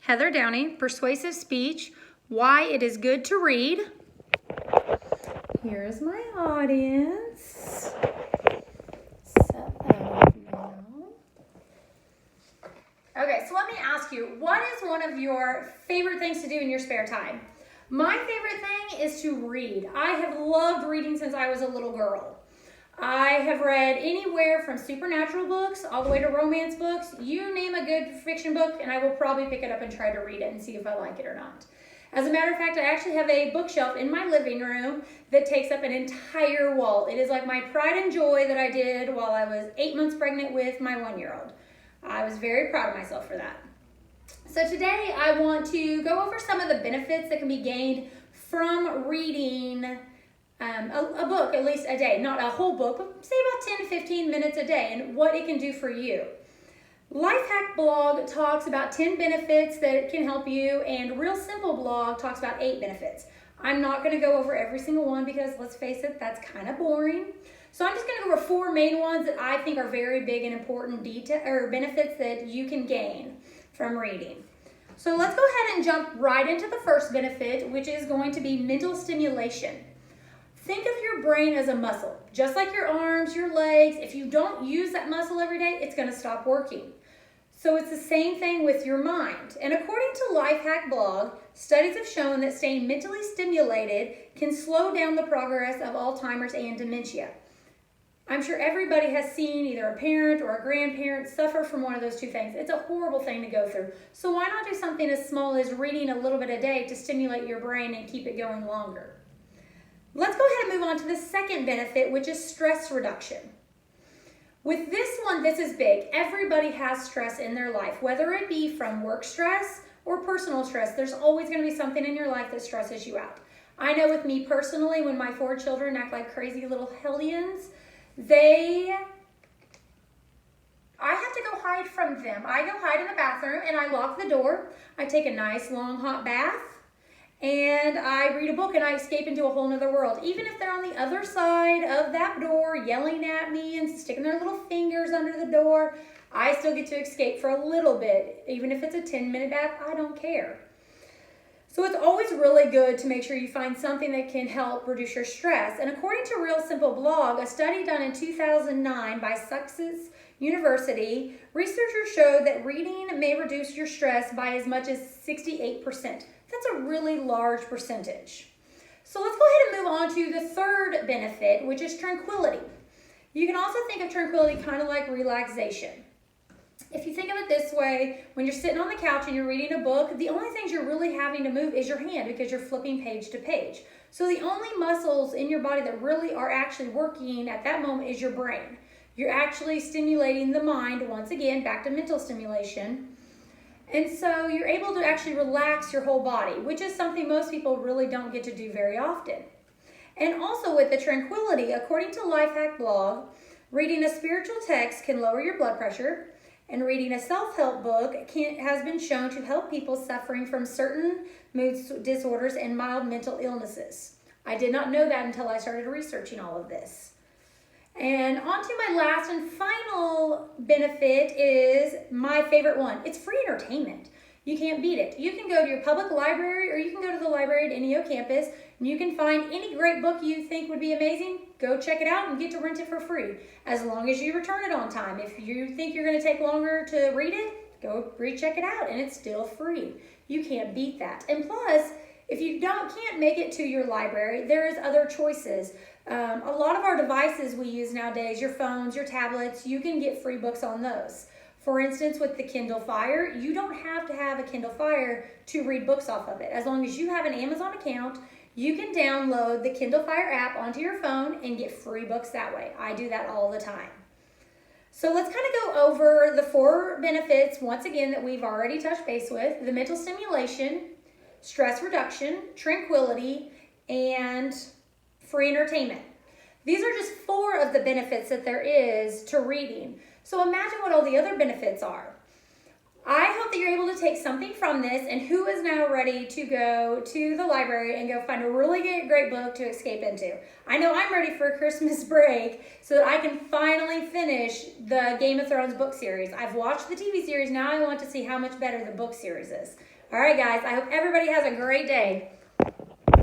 Heather Downey, Persuasive Speech, Why It Is Good to Read. Here's my audience. Okay, so let me ask you, what is one of your favorite things to do in your spare time? My favorite thing is to read. I have loved reading since I was a little girl. I have read anywhere from supernatural books all the way to romance books. You name a good fiction book and I will probably pick it up and try to read it and see if I like it or not. As a matter of fact, I actually have a bookshelf in my living room that takes up an entire wall. It is like my pride and joy that I did while I was 8 months pregnant with my 1-year-old. I was very proud of myself for that. So today I want to go over some of the benefits that can be gained from reading a book at least a day. Not a whole book, but say about 10 to 15 minutes a day and what it can do for you. Lifehack Blog talks about 10 benefits that it can help you, and Real Simple Blog talks about 8 benefits. I'm not going to go over every single one because, let's face it, that's kind of boring. So I'm just going to go over 4 main ones that I think are very big and important benefits that you can gain from reading. So let's go ahead and jump right into the first benefit, which is going to be mental stimulation. Think of your brain as a muscle, just like your arms, your legs. If you don't use that muscle every day, it's going to stop working. So it's the same thing with your mind. And according to Lifehack Blog, studies have shown that staying mentally stimulated can slow down the progress of Alzheimer's and dementia. I'm sure everybody has seen either a parent or a grandparent suffer from one of those two things. It's a horrible thing to go through. So why not do something as small as reading a little bit a day to stimulate your brain and keep it going longer? Let's go ahead and move on to the second benefit, which is stress reduction. With this one, this is big. Everybody has stress in their life, whether it be from work stress or personal stress. There's always going to be something in your life that stresses you out. I know with me personally, when my 4 children act like crazy little hellions, I have to go hide from them. I go hide in the bathroom and I lock the door. I take a nice long hot bath and I read a book and I escape into a whole nother world. Even if they're on the other side of that door yelling at me and sticking their little fingers under the door, I still get to escape for a little bit. Even if it's a 10-minute bath, I don't care. So it's always really good to make sure you find something that can help reduce your stress. And according to Real Simple Blog, a study done in 2009 by Sussex University, researchers showed that reading may reduce your stress by as much as 68%. That's a really large percentage. So let's go ahead and move on to the third benefit, which is tranquility. You can also think of tranquility kind of like relaxation. If you think of it this way, when you're sitting on the couch and you're reading a book, the only things you're really having to move is your hand because you're flipping page to page. So the only muscles in your body that really are actually working at that moment is your brain. You're actually stimulating the mind, once again, back to mental stimulation. And so you're able to actually relax your whole body, which is something most people really don't get to do very often. And also with the tranquility, according to Lifehack Blog, reading a spiritual text can lower your blood pressure, and reading a self-help book has been shown to help people suffering from certain mood disorders and mild mental illnesses. I did not know that until I started researching all of this. And on to my last and final benefit is my favorite one. It's free entertainment. You can't beat it. You can go to your public library or you can go to the library at NEO campus and you can find any great book you think would be amazing. Go check it out and get to rent it for free as long as you return it on time. If you think you're going to take longer to read it, go recheck it out and it's still free. You can't beat that. And plus, if you can't make it to your library, there is other choices. A lot of our devices we use nowadays, your phones, your tablets, you can get free books on those. For instance, with the Kindle Fire, you don't have to have a Kindle Fire to read books off of it. As long as you have an Amazon account, you can download the Kindle Fire app onto your phone and get free books that way. I do that all the time. So let's kind of go over the 4 benefits, once again, that we've already touched base with. The mental stimulation, stress reduction, tranquility, and free entertainment. These are just 4 of the benefits that there is to reading. So imagine what all the other benefits are. I hope that you're able to take something from this, and who is now ready to go to the library and go find a really great book to escape into. I know I'm ready for a Christmas break so that I can finally finish the Game of Thrones book series. I've watched the TV series, now I want to see how much better the book series is. All right, guys, I hope everybody has a great day.